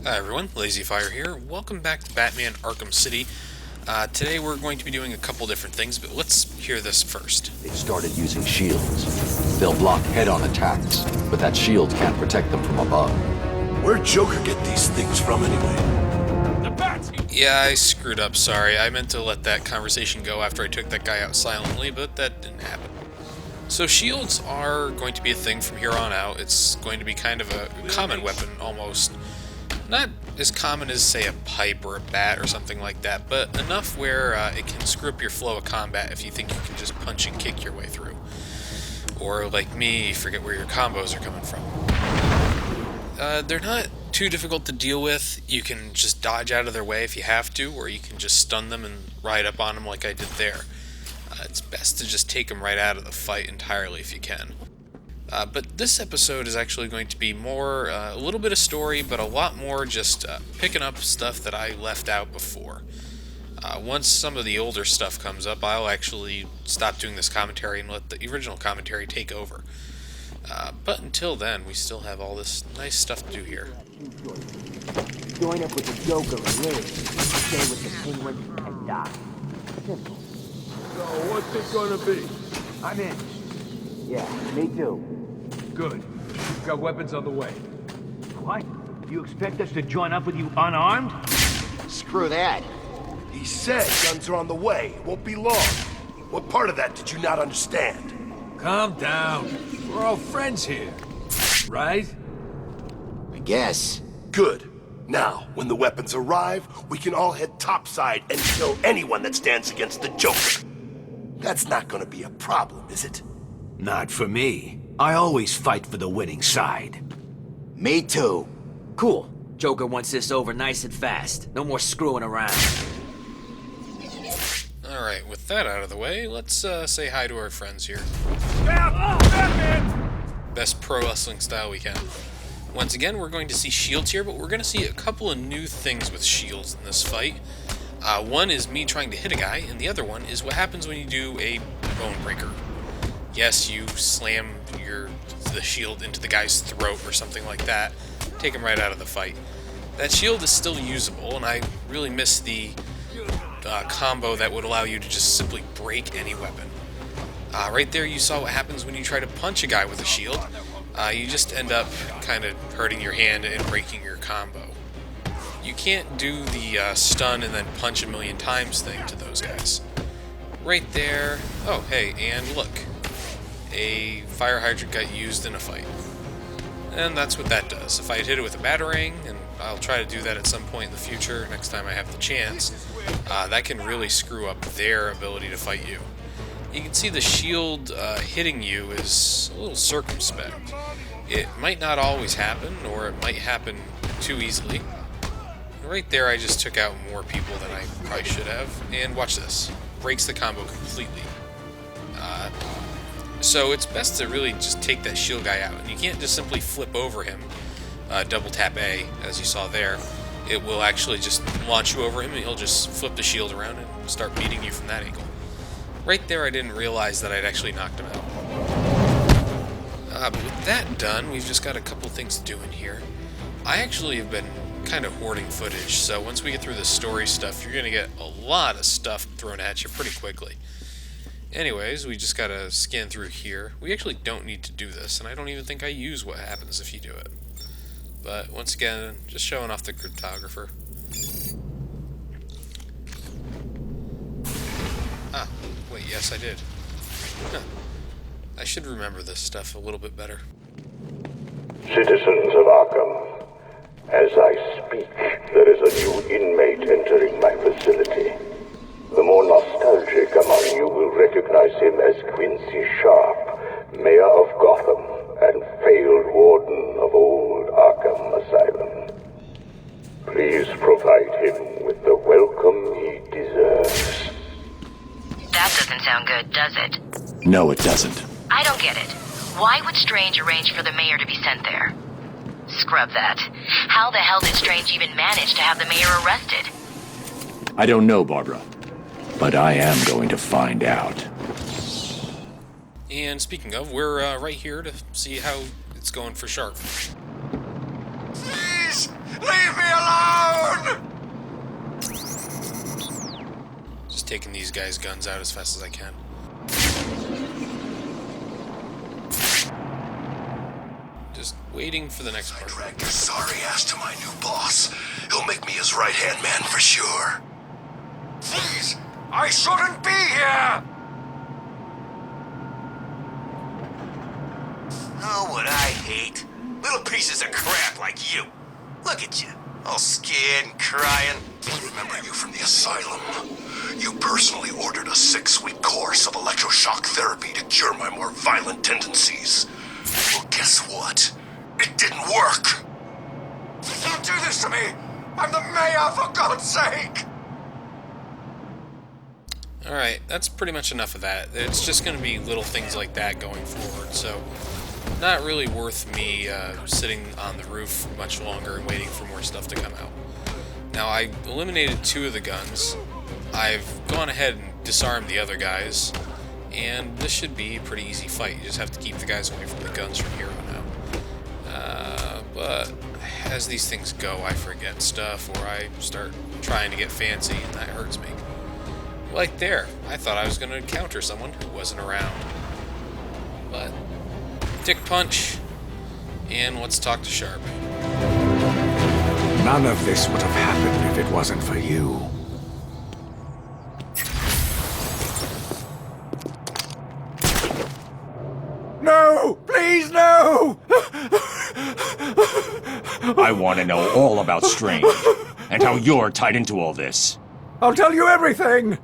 Hi everyone, Lazy Fire here. Welcome back to Batman Arkham City. Today we're going to be doing a couple different things, but let's hear this first. They've started using shields. They'll block head-on attacks, but that shield can't protect them from above. Where'd Joker get these things from anyway? The bats! Yeah, I screwed up, sorry. I meant to let that conversation go after I took that guy out silently, but that didn't happen. So shields are going to be a thing from here on out. It's going to be kind of a common weapon, almost. Not as common as, say, a pipe or a bat or something like that, but enough where it can screw up your flow of combat if you think you can just punch and kick your way through. Or, like me, you forget where your combos are coming from. They're not too difficult to deal with. You can just dodge out of their way if you have to, or you can just stun them and ride up on them like I did there. It's best to just take them right out of the fight entirely if you can. But this episode is actually going to be more, a little bit of story, but a lot more just picking up stuff that I left out before. Once some of the older stuff comes up, I'll actually stop doing this commentary and let the original commentary take over. But until then, we still have all this nice stuff to do here. Join up with the Joker and live. Stay with the Penguin and die. Simple. So, what's it gonna be? I'm in. Yeah, me too. Good. We've got weapons on the way. What? You expect us to join up with you unarmed? Screw that. He said guns are on the way. It won't be long. What part of that did you not understand? Calm down. We're all friends here. Right? I guess. Good. Now, when the weapons arrive, we can all head topside and kill anyone that stands against the Joker. That's not gonna be a problem, is it? Not for me. I always fight for the winning side. Me too. Cool. Joker wants this over nice and fast. No more screwing around. Alright, with that out of the way, let's say hi to our friends here. Batman! Best pro wrestling style we can. Once again, we're going to see shields here, but we're going to see a couple of new things with shields in this fight. One is me trying to hit a guy, and the other one is what happens when you do a bone breaker. Yes, you slam the shield into the guy's throat or something like that. Take him right out of the fight. That shield is still usable, and I really miss the combo that would allow you to just simply break any weapon. Right there you saw what happens when you try to punch a guy with a shield. You just end up kind of hurting your hand and breaking your combo. You can't do the stun and then punch a million times thing to those guys. Right there. Oh, hey, and look. A fire hydrant got used in a fight. And that's what that does. If I had hit it with a batarang, and I'll try to do that at some point in the future, next time I have the chance, that can really screw up their ability to fight you. You can see the shield hitting you is a little circumspect. It might not always happen, or it might happen too easily. Right there I just took out more people than I probably should have. And watch this. Breaks the combo completely. So it's best to really just take that shield guy out. And you can't just simply flip over him, double tap A, as you saw there. It will actually just launch you over him, and he'll just flip the shield around and start beating you from that angle. Right there I didn't realize that I'd actually knocked him out. But with that done, we've just got a couple things to do in here. I actually have been kind of hoarding footage, so once we get through the story stuff, you're going to get a lot of stuff thrown at you pretty quickly. Anyways, we just gotta scan through here. We actually don't need to do this, and I don't even think I use what happens if you do it. But once again, just showing off the cryptographer. Ah, wait, yes I did. Huh. I should remember this stuff a little bit better. Citizens of Arkham, as I speak, there is a new inmate entering my facility. The more nostalgic among you will recognize him as Quincy Sharp, Mayor of Gotham and failed warden of old Arkham Asylum. Please provide him with the welcome he deserves. That doesn't sound good, does it? No, it doesn't. I don't get it. Why would Strange arrange for the mayor to be sent there? Scrub that. How the hell did Strange even manage to have the mayor arrested? I don't know, Barbara. But I am going to find out. And speaking of, we're right here to see how it's going for Sharp. Please, leave me taking these guys' guns out as fast as I can. Just waiting for the next part. Drag your sorry ass to my new boss. He'll make me his right-hand man for sure. Please! I shouldn't be here! Oh, what I hate. Little pieces of crap like you. Look at you, all scared and crying. I remember you from the asylum. You personally ordered a 6-week course of electroshock therapy to cure my more violent tendencies. Well, guess what? It didn't work. Don't do this to me! I'm the mayor, for God's sake! Alright, that's pretty much enough of that. It's just going to be little things like that going forward, so not really worth me sitting on the roof much longer and waiting for more stuff to come out. Now, I eliminated 2 of the guns. I've gone ahead and disarmed the other guys, and this should be a pretty easy fight. You just have to keep the guys away from the guns from here on out. But as these things go, I forget stuff, or I start trying to get fancy, and that hurts me. Like there, I thought I was going to encounter someone who wasn't around. But, dick punch, and let's talk to Sharp. None of this would have happened if it wasn't for you. No! Please, no! I want to know all about Strange, and how you're tied into all this. I'll tell you everything!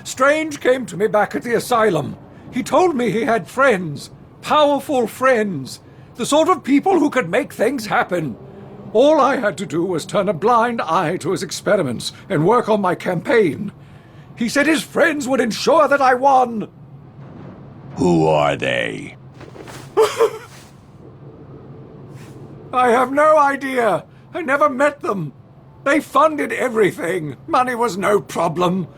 Strange came to me back at the asylum. He told me he had friends. Powerful friends. The sort of people who could make things happen. All I had to do was turn a blind eye to his experiments and work on my campaign. He said his friends would ensure that I won. Who are they? I have no idea. I never met them. They funded everything. Money was no problem.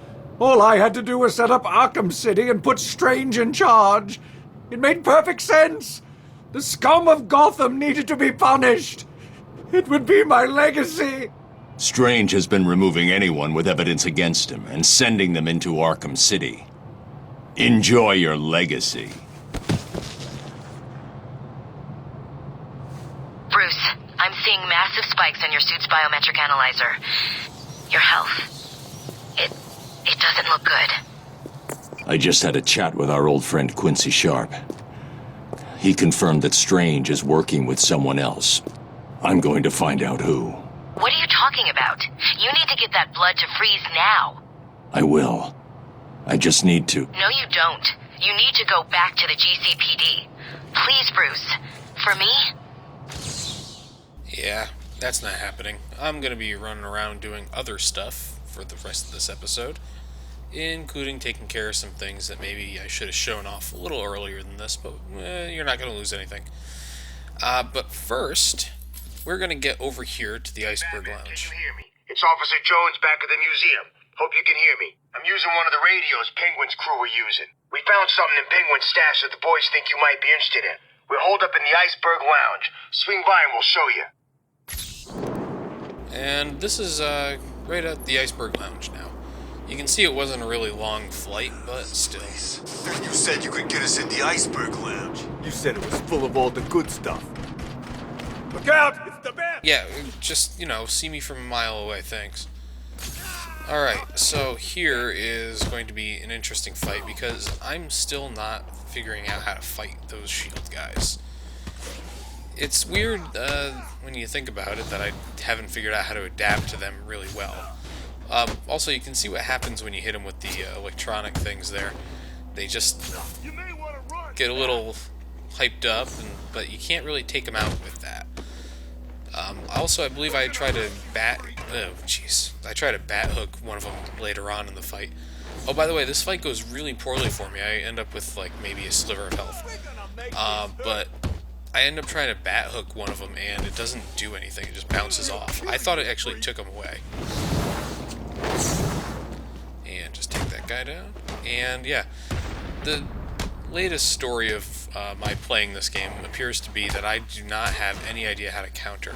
All I had to do was set up Arkham City and put Strange in charge. It made perfect sense. The scum of Gotham needed to be punished. It would be my legacy. Strange has been removing anyone with evidence against him and sending them into Arkham City. Enjoy your legacy. Bruce, I'm seeing massive spikes on your suit's biometric analyzer. Your health. It doesn't look good. I just had a chat with our old friend Quincy Sharp. He confirmed that Strange is working with someone else. I'm going to find out who. What are you talking about? You need to get that blood to freeze now. I will. I just need to. No, you don't. You need to go back to the GCPD. Please, Bruce. For me? Yeah, that's not happening. I'm going to be running around doing other stuff for the rest of this episode, including taking care of some things that maybe I should have shown off a little earlier than this, but you're not going to lose anything. But first, we're going to get over here to the Iceberg Batman, Lounge. can you hear me? It's Officer Jones back at the museum. Hope you can hear me. I'm using one of the radios Penguin's crew are using. We found something in Penguin's stash that the boys think you might be interested in. We're holed up in the Iceberg Lounge. Swing by and we'll show you. And this is right at the Iceberg Lounge now. You can see it wasn't a really long flight, but still. You said you could get us in the Iceberg Lounge. You said it was full of all the good stuff. Look out! It's the man! Yeah, just, see me from a mile away, thanks. Alright, so here is going to be an interesting fight because I'm still not figuring out how to fight those shield guys. It's weird when you think about it that I haven't figured out how to adapt to them really well. Also, you can see what happens when you hit them with the electronic things there. They just get a little hyped up, but you can't really take them out with that. Also, I believe I tried to bat hook one of them later on in the fight. Oh, by the way, this fight goes really poorly for me. I end up with, maybe a sliver of health. But I end up trying to bat hook one of them, and it doesn't do anything. It just bounces off. I thought it actually took him away. And just take that guy down. And, yeah. The latest story of my playing this game appears to be that I do not have any idea how to counter.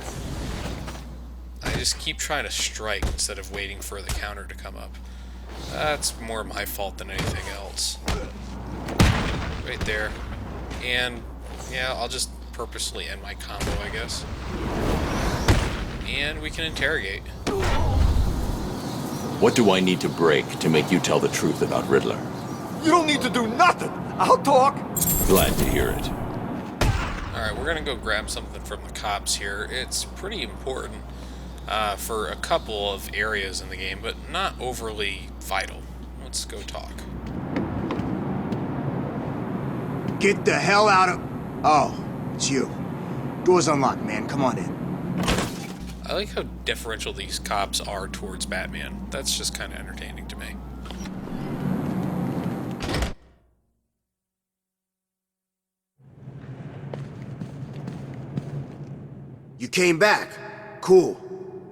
I just keep trying to strike instead of waiting for the counter to come up. That's more my fault than anything else. Right there. And, yeah, I'll just purposely end my combo, I guess. And we can interrogate. What do I need to break to make you tell the truth about Riddler? You don't need to do nothing. I'll talk. Glad to hear it. Alright, we're gonna go grab something from the cops here. It's pretty important for a couple of areas in the game, but not overly vital. Let's go talk. Get the hell out of... Oh, it's you. Door's unlocked, man. Come on in. I like how deferential these cops are towards Batman. That's just kind of entertaining to me. You came back. Cool.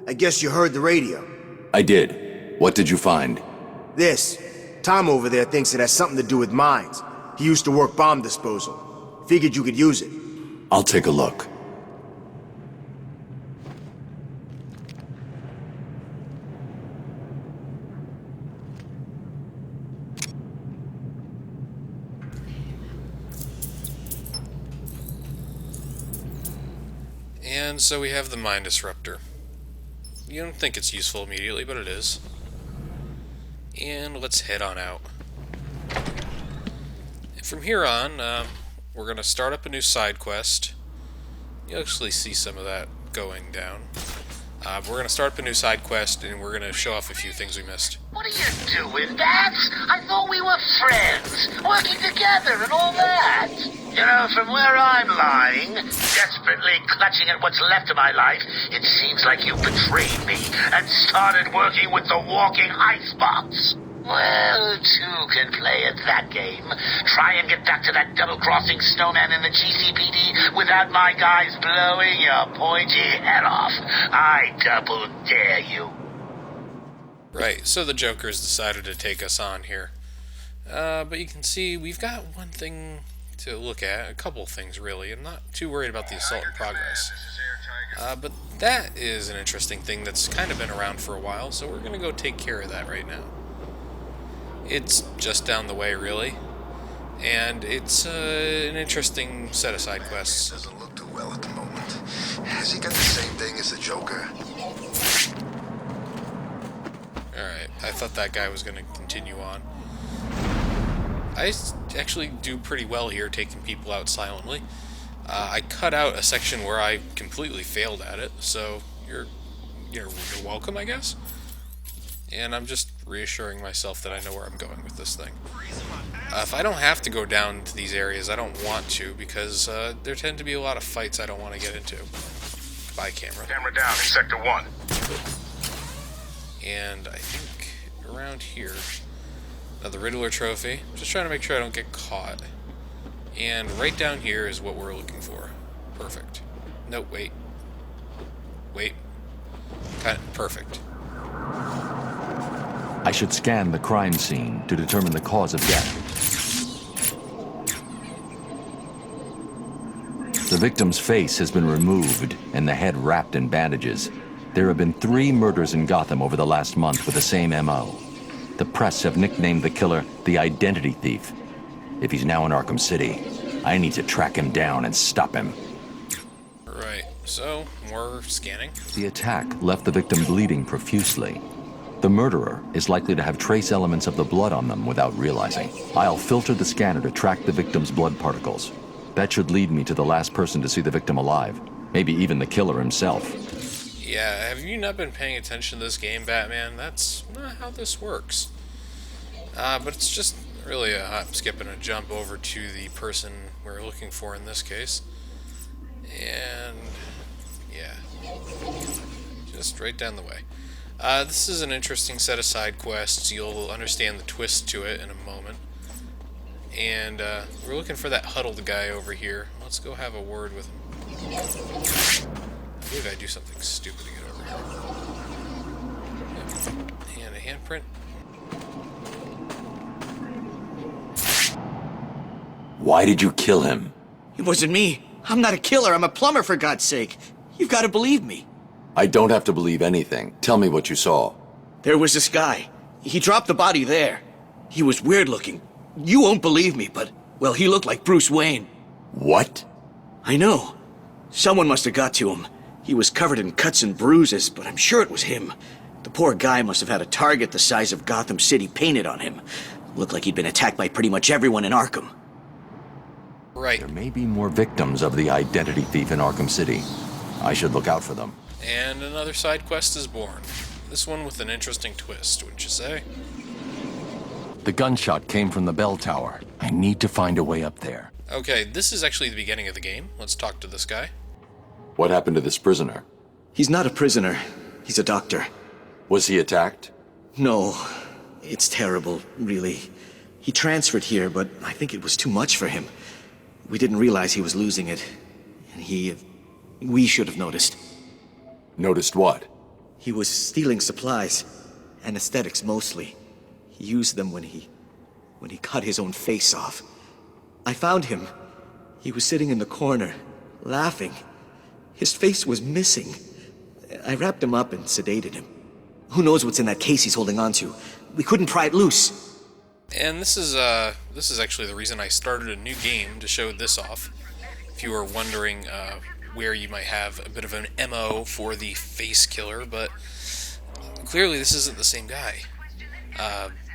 I guess you heard the radio. I did. What did you find? This. Tom over there thinks it has something to do with mines. He used to work bomb disposal. Figured you could use it. I'll take a look. And so we have the mine disruptor. You don't think it's useful immediately, but it is. And let's head on out. And from here on, we're going to start up a new side quest. You'll actually see some of that going down. We're going to start up a new side quest, and we're going to show off a few things we missed. What are you doing, Bats? I thought we were friends, working together and all that. You know, from where I'm lying, desperately clutching at what's left of my life, it seems like you betrayed me and started working with the walking icebox. Well, two can play at that game. Try and get back to that double-crossing snowman in the GCPD without my guys blowing your pointy head off. I double dare you. Right, so the Joker's decided to take us on here. But you can see we've got one thing to look at, a couple things really. I'm not too worried about the assault in progress. But that is an interesting thing that's kind of been around for a while, so we're going to go take care of that right now. It's just down the way, really, and it's an interesting set of side quests. Doesn't look too well at the moment. Has he got the same thing as the Joker? Alright, I thought that guy was going to continue on. I actually do pretty well here, taking people out silently. I cut out a section where I completely failed at it, so you're welcome, I guess. And I'm just reassuring myself that I know where I'm going with this thing. If I don't have to go down to these areas, I don't want to, because there tend to be a lot of fights I don't want to get into. Bye, camera. Camera down in Sector 1. And I think around here, the Riddler trophy. Just trying to make sure I don't get caught. And right down here is what we're looking for. Perfect. No, wait. Wait. Perfect. I should scan the crime scene to determine the cause of death. The victim's face has been removed and the head wrapped in bandages. There have been 3 murders in Gotham over the last month with the same MO. The press have nicknamed the killer the Identity Thief. If he's now in Arkham City, I need to track him down and stop him. Right, so more scanning. The attack left the victim bleeding profusely. The murderer is likely to have trace elements of the blood on them without realizing. I'll filter the scanner to track the victim's blood particles. That should lead me to the last person to see the victim alive. Maybe even the killer himself. Yeah, have you not been paying attention to this game, Batman? That's not how this works. But it's just really a hop, skip, and a jump over to the person we're looking for in this case. And yeah, just right down the way. This is an interesting set of side quests. You'll understand the twist to it in a moment. And we're looking for that huddled guy over here. Let's go have a word with him. I believe I do something stupid to get over here. And a handprint. Why did you kill him? It wasn't me. I'm not a killer. I'm a plumber, for God's sake. You've got to believe me. I don't have to believe anything. Tell me what you saw. There was this guy. He dropped the body there. He was weird looking. You won't believe me, but, well, he looked like Bruce Wayne. What? I know. Someone must have got to him. He was covered in cuts and bruises, but I'm sure it was him. The poor guy must have had a target the size of Gotham City painted on him. Looked like he'd been attacked by pretty much everyone in Arkham. Right. There may be more victims of the identity thief in Arkham City. I should look out for them. And another side quest is born. This one with an interesting twist, wouldn't you say? The gunshot came from the bell tower. I need to find a way up there. Okay, this is actually the beginning of the game. Let's talk to this guy. What happened to this prisoner? He's not a prisoner. He's a doctor. Was he attacked? No. It's terrible, really. He transferred here, but I think it was too much for him. We didn't realize he was losing it. And we should have noticed. Noticed what? He was stealing supplies. Anesthetics, mostly. He used them when he cut his own face off. I found him. He was sitting in the corner, laughing. His face was missing. I wrapped him up and sedated him. Who knows what's in that case he's holding on to? We couldn't pry it loose. And this is actually the reason I started a new game to show this off. If you were wondering where you might have a bit of an MO for the face killer, but clearly this isn't the same guy.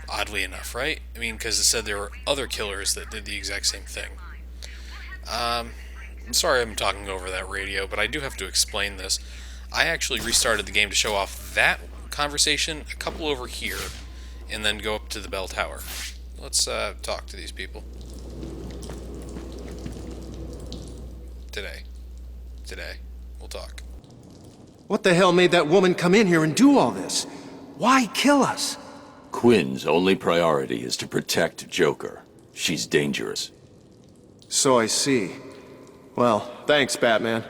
Oddly enough, right? I mean, because it said there were other killers that did the exact same thing. I'm sorry I'm talking over that radio, but I do have to explain this. I actually restarted the game to show off that conversation, a couple over here, and then go up to the bell tower. Let's talk to these people. Today, we'll talk. What the hell made that woman come in here and do all this? Why kill us? Quinn's only priority is to protect Joker. She's dangerous. So I see. Well, thanks, Batman.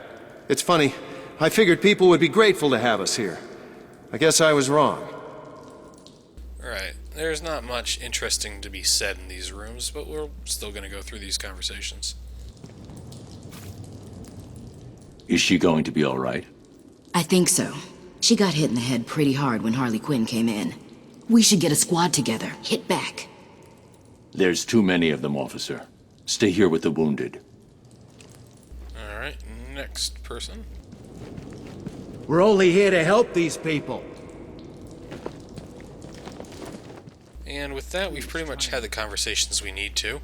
It's funny. I figured people would be grateful to have us here. I guess I was wrong. Alright, there's not much interesting to be said in these rooms, but we're still going to go through these conversations. Is she going to be all right? I think so. She got hit in the head pretty hard when Harley Quinn came in. We should get a squad together. Hit back. There's too many of them, officer. Stay here with the wounded. Alright, next person. We're only here to help these people. And with that, we've pretty much had the conversations we need to.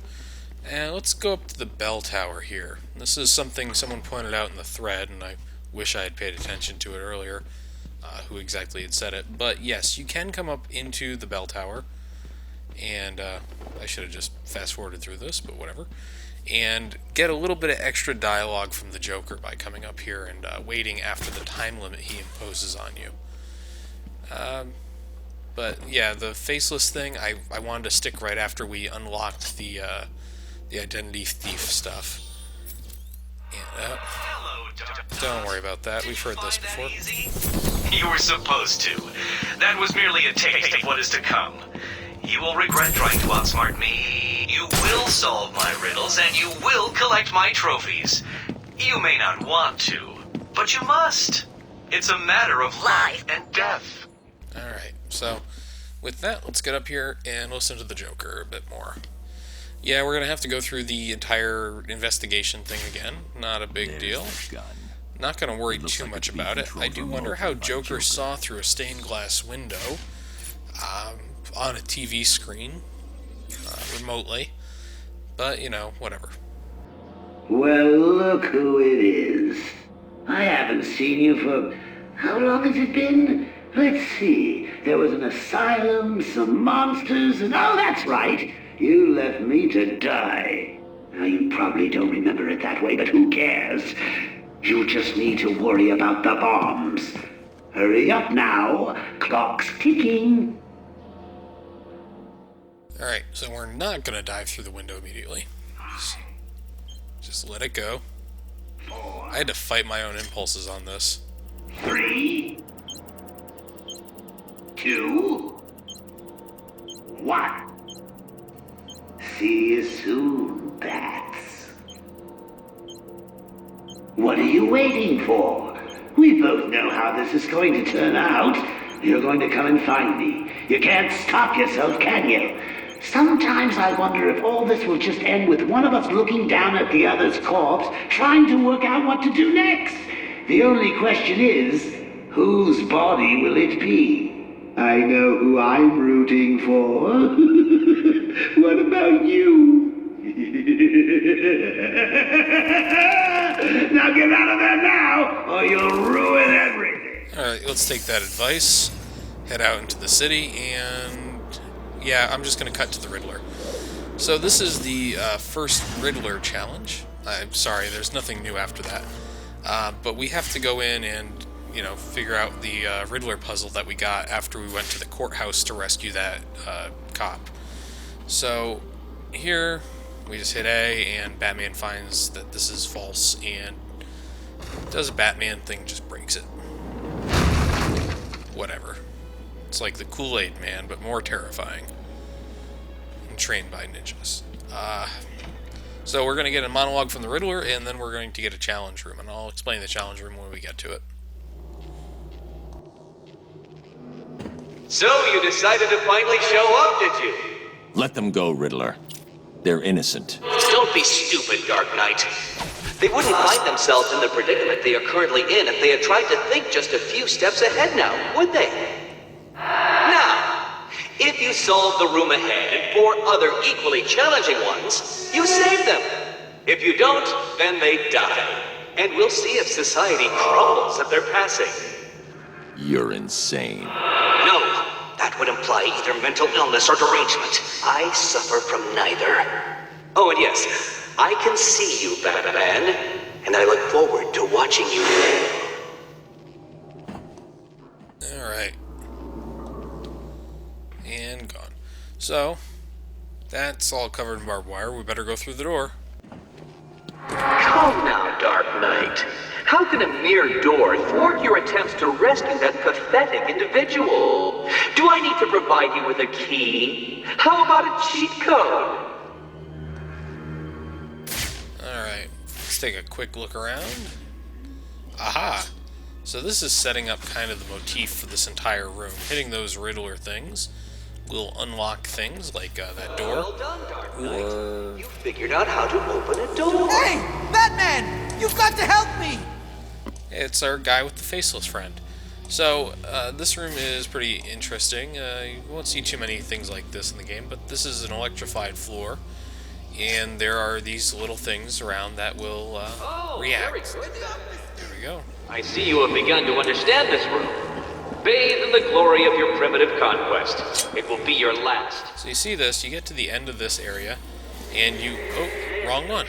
And let's go up to the bell tower here. This is something someone pointed out in the thread, and I wish I had paid attention to it earlier, who exactly had said it. But yes, you can come up into the bell tower, and I should have just fast-forwarded through this, but whatever, and get a little bit of extra dialogue from the Joker by coming up here and waiting after the time limit he imposes on you. But yeah, the faceless thing, I wanted to stick right after we unlocked the identity thief stuff. And, don't worry about that, we've heard this before. You were supposed to. That was merely a taste of what is to come. You will regret trying to outsmart me. You will solve my riddles, and you will collect my trophies. You may not want to, but you must. It's a matter of life and death. Alright, so with that, let's get up here and listen to the Joker a bit more. Yeah, we're going to have to go through the entire investigation thing again. Not a big deal. Not going to worry too much about it. I do wonder how Joker saw through a stained glass window on a TV screen remotely. But, you know, whatever. Well, look who it is. I haven't seen you for... How long has it been? Let's see. There was an asylum, some monsters, and... Oh, that's right. You left me to die. Now, you probably don't remember it that way, but who cares? You just need to worry about the bombs. Hurry up now. Clock's ticking. Alright, so we're not going to dive through the window immediately. Just let it go. I had to fight my own impulses on this. 3, 2, 1. See you soon, bats. What are you waiting for? We both know how this is going to turn out. You're going to come and find me. You can't stop yourself, can you? Sometimes I wonder if all this will just end with one of us looking down at the other's corpse, trying to work out what to do next. The only question is, whose body will it be? I know who I'm rooting for. What about you? Now get out of there now, or you'll ruin everything. Alright, let's take that advice, head out into the city, and yeah, I'm just going to cut to the Riddler. So this is the first Riddler challenge. I'm sorry, there's nothing new after that. But we have to go in and, you know, figure out the Riddler puzzle that we got after we went to the courthouse to rescue that cop. So here, we just hit A, and Batman finds that this is false, and does a Batman thing, just breaks it. Whatever. It's like the Kool-Aid Man, but more terrifying. And trained by ninjas. So we're going to get a monologue from the Riddler, and then we're going to get a challenge room, and I'll explain the challenge room when we get to it. So you decided to finally show up, did you? Let them go, Riddler. They're innocent. Don't be stupid, Dark Knight. They wouldn't find themselves in the predicament they are currently in if they had tried to think just a few steps ahead now, would they? Now, if you solve the room ahead and 4 other equally challenging ones, you save them. If you don't, then they die. And we'll see if society crumbles at their passing. You're insane. No, that would imply either mental illness or derangement. I suffer from neither. Oh, and yes, I can see you, Batman, and I look forward to watching you fail. Alright. And gone. So, that's all covered in barbed wire. We better go through the door. Come now, Dark Knight. How can a mere door thwart your attempts to rescue that pathetic individual? Do I need to provide you with a key? How about a cheat code? Alright, let's take a quick look around. Aha! So this is setting up kind of the motif for this entire room. Hitting those Riddler things will unlock things like that door. Well done, Dark Knight. You figured out how to open a door. Hey! Batman! You've got to help me! It's our guy with the faceless friend. So, this room is pretty interesting. You won't see too many things like this in the game, but this is an electrified floor. And there are these little things around that will react. There we go. I see you have begun to understand this room. Bathe in the glory of your primitive conquest. It will be your last. So you see this, you get to the end of this area, and you... Oh, wrong one.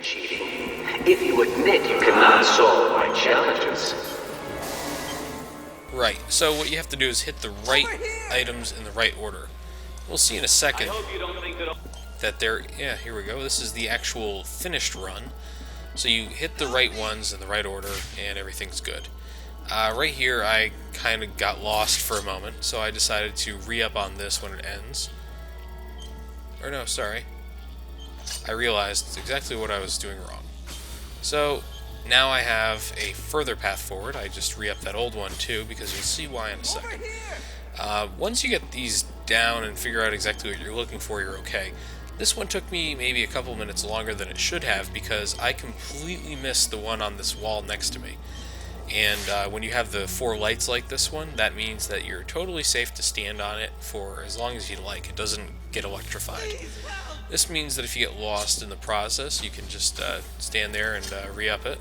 Cheating. If you admit you cannot solve my challenges. Right, so what you have to do is hit the right items in the right order. We'll see in a second that there... Yeah, here we go. This is the actual finished run. So you hit the right ones in the right order, and everything's good. Right here, I kind of got lost for a moment, so I decided to re-up on this when it ends. Or no, sorry. I realized exactly what I was doing wrong. So, now I have a further path forward. I just re-up that old one too, because you'll see why in a second. Once you get these down and figure out exactly what you're looking for, you're okay. This one took me maybe a couple minutes longer than it should have, because I completely missed the one on this wall next to me. And when you have the 4 lights like this one, that means that you're totally safe to stand on it for as long as you like. It doesn't get electrified. This means that if you get lost in the process, you can just stand there and re-up it.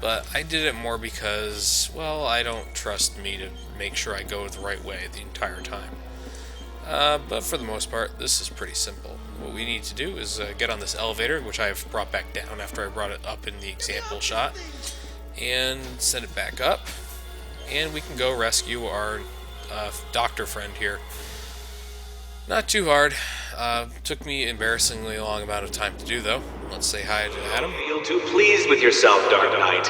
But I did it more because, well, I don't trust me to make sure I go the right way the entire time. But for the most part, this is pretty simple. What we need to do is get on this elevator, which I've brought back down after I brought it up in the example shot, and send it back up, and we can go rescue our doctor friend here. Not too hard. Took me embarrassingly long amount of time to do, though. Let's say hi to Adam. Feel too pleased with yourself, Dark Knight.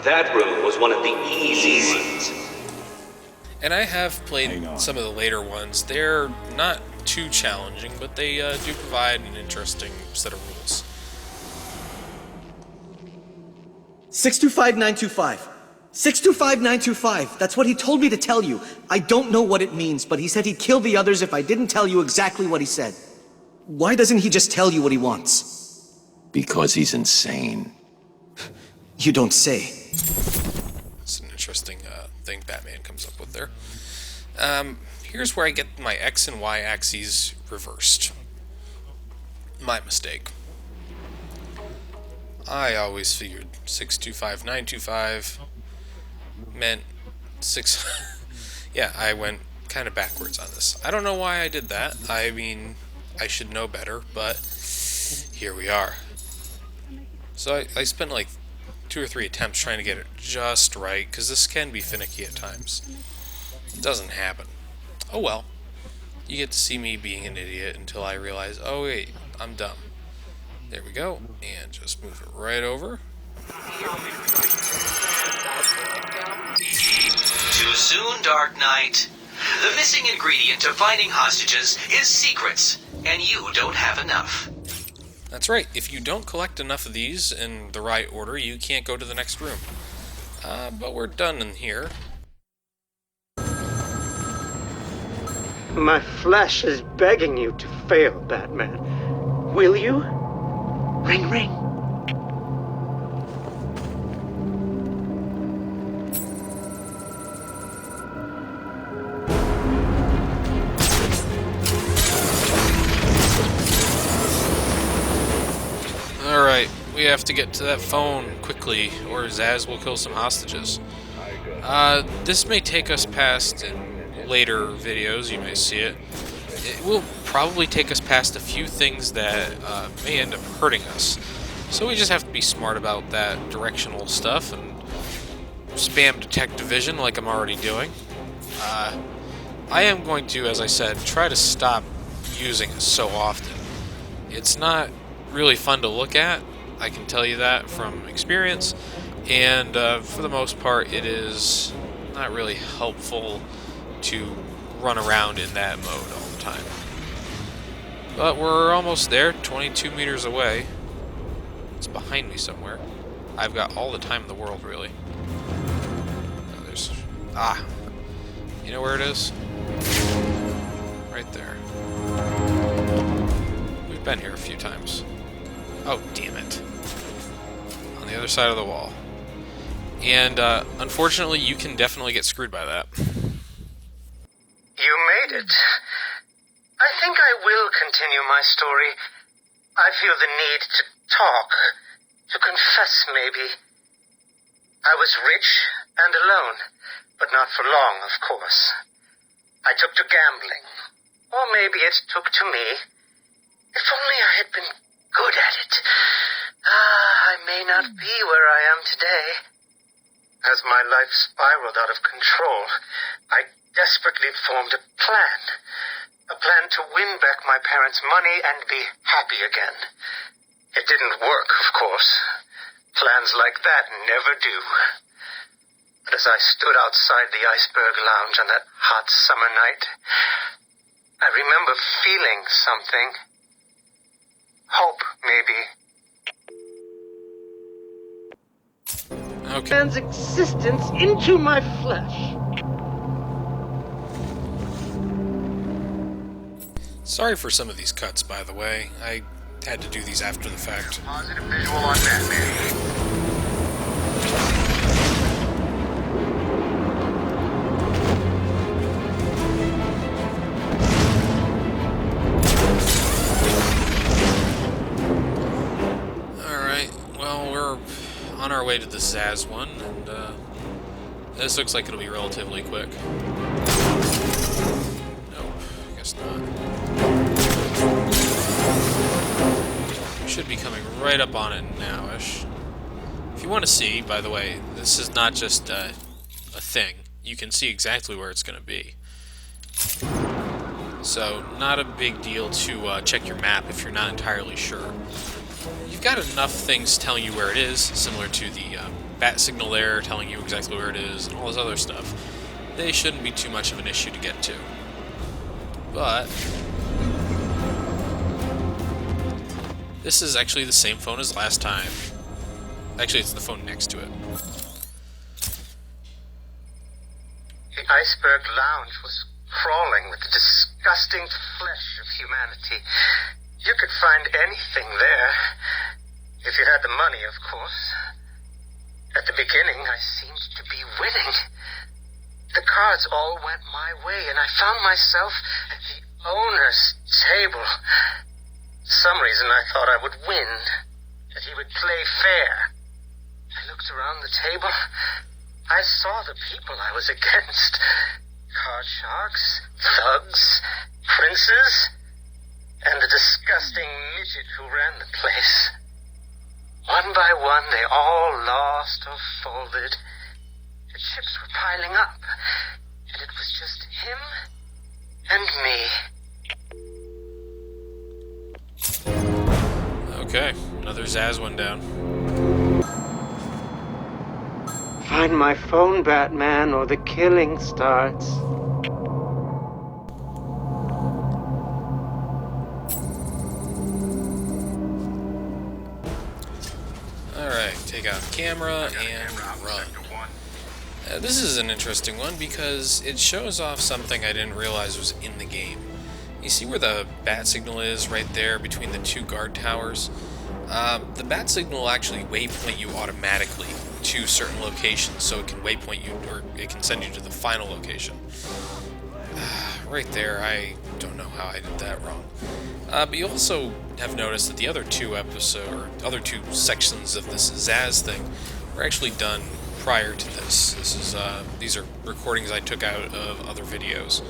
That room was one of the easy ones. And I have played some of the later ones. They're not too challenging, but they do provide an interesting set of rules. 625925. 625925. That's what he told me to tell you. I don't know what it means, but he said he'd kill the others if I didn't tell you exactly what he said. Why doesn't he just tell you what he wants? Because he's insane. You don't say. It's an interesting thing Batman comes up with there. Here's where I get my X and Y axes reversed. My mistake. I always figured 625925 meant 6. Yeah, I went kind of backwards on this. I don't know why I did that. I mean, I should know better, but here we are. So I spent like 2 or 3 attempts trying to get it just right, because this can be finicky at times. It doesn't happen. Oh well. You get to see me being an idiot until I realize, oh wait, I'm dumb. There we go, and just move it right over. Too soon, Dark Knight. The missing ingredient to finding hostages is secrets, and you don't have enough. That's right, if you don't collect enough of these in the right order, you can't go to the next room. But we're done in here. My flesh is begging you to fail, Batman. Will you? Ring, ring. Alright, we have to get to that phone quickly, or Zsasz will kill some hostages. This may take us past, in later videos, you may see it. It will probably take us past a few things that may end up hurting us. So we just have to be smart about that directional stuff and spam detective vision like I'm already doing. I am going to, as I said, try to stop using it so often. It's not really fun to look at, I can tell you that from experience, and for the most part it is not really helpful to run around in that mode all the time. But we're almost there, 22 meters away. It's behind me somewhere. I've got all the time in the world, really. Oh, there's... Ah! You know where it is? Right there. We've been here a few times. Oh, damn it. On the other side of the wall. And, unfortunately, you can definitely get screwed by that. You made it. I think I will continue my story. I feel the need to talk, to confess maybe. I was rich and alone, but not for long, of course. I took to gambling, or maybe it took to me. If only I had been good at it. I may not be where I am today. As my life spiraled out of control, I desperately formed a plan. A plan to win back my parents' money and be happy again. It didn't work, of course. Plans like that never do. But as I stood outside the Iceberg lounge on that hot summer night, I remember feeling something. Hope, maybe. Okay. Man's existence into my flesh. Sorry for some of these cuts, by the way. I had to do these after the fact. Positive visual on Batman. Alright, well, we're on our way to the Zsasz one, and this looks like it'll be relatively quick. Nope, I guess not. Should be coming right up on it now-ish. If you want to see, by the way, this is not just a thing. You can see exactly where it's going to be. So, not a big deal to check your map if you're not entirely sure. You've got enough things telling you where it is, similar to the bat signal there telling you exactly where it is, and all this other stuff. They shouldn't be too much of an issue to get to. But this is actually the same phone as last time. Actually, it's the phone next to it. Iceberg lounge was crawling with the disgusting flesh of humanity. You could find anything there. If you had the money, of course. At the beginning, I seemed to be winning. The cards all went my way, and I found myself at the owner's table. For some reason, I thought I would win, that he would play fair. I looked around the table. I saw the people I was against. Card sharks, thugs, princes, and the disgusting midget who ran the place. One by one, they all lost or folded. The chips were piling up, and it was just him and me. Okay, another Zsasz one down. Find my phone, Batman, or the killing starts. Alright, take out the camera and run. This is an interesting one because it shows off something I didn't realize was in the game. You see where the bat signal is right there between the two guard towers? The bat signal will actually waypoint you automatically to certain locations, so it can waypoint you, or it can send you to the final location. Right there, I don't know how I did that wrong. But you also have noticed that the other two sections of this Zsasz thing were actually done prior to this. These are recordings I took out of other videos.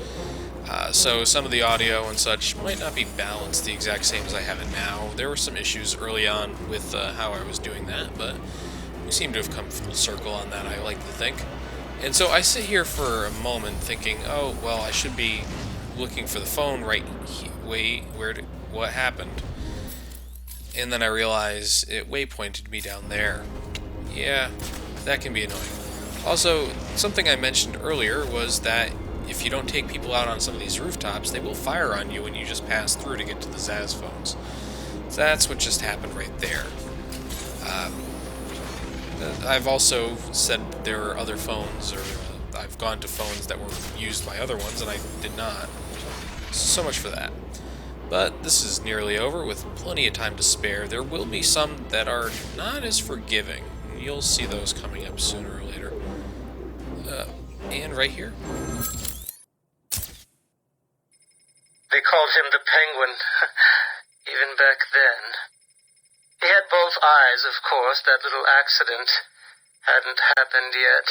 So some of the audio and such might not be balanced the exact same as I have it now. There were some issues early on with how I was doing that, but we seem to have come full circle on that, I like to think. And so I sit here for a moment thinking, oh, well, I should be looking for the phone right here. Wait, what happened? And then I realize it waypointed me down there. Yeah, that can be annoying. Also, something I mentioned earlier was that if you don't take people out on some of these rooftops, they will fire on you when you just pass through to get to the Zsasz phones. So that's what just happened right there. I've also said there are other phones, or I've gone to phones that were used by other ones, and I did not. So much for that. But this is nearly over, with plenty of time to spare. There will be some that are not as forgiving. You'll see those coming up sooner or later. And right here. They called him the Penguin, even back then. He had both eyes, of course. That little accident hadn't happened yet.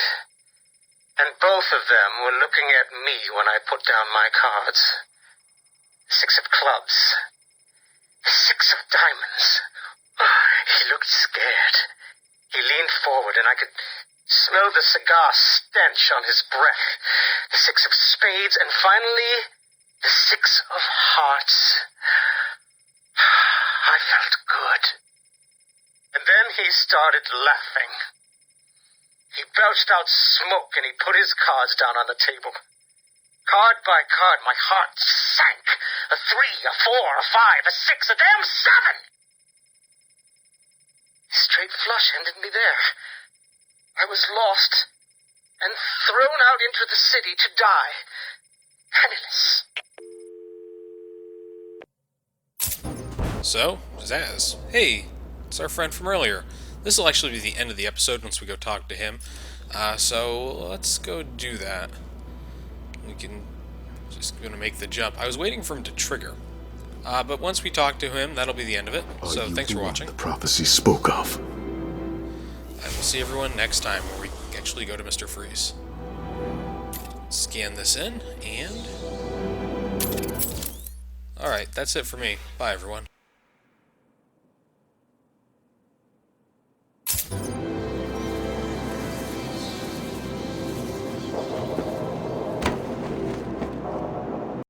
And both of them were looking at me when I put down my cards. 6 of clubs. 6 of diamonds. He looked scared. He leaned forward, and I could smell the cigar stench on his breath. The 6 of spades, and finally, the 6 of hearts. I felt good. And then he started laughing. He belched out smoke, and he put his cards down on the table. Card by card, my heart sank. A 3, a 4, a 5, a 6, a damn 7! Straight flush ended me there. I was lost and thrown out into the city to die, penniless. So, Zsasz. Hey, it's our friend from earlier. This will actually be the end of the episode once we go talk to him. So let's go do that. We can just gonna make the jump. I was waiting for him to trigger. But once we talk to him, that'll be the end of it. So thanks for watching. The prophecy spoke of. I will see everyone next time where we actually go to Mr. Freeze. Scan this in, and... Alright, that's it for me. Bye, everyone.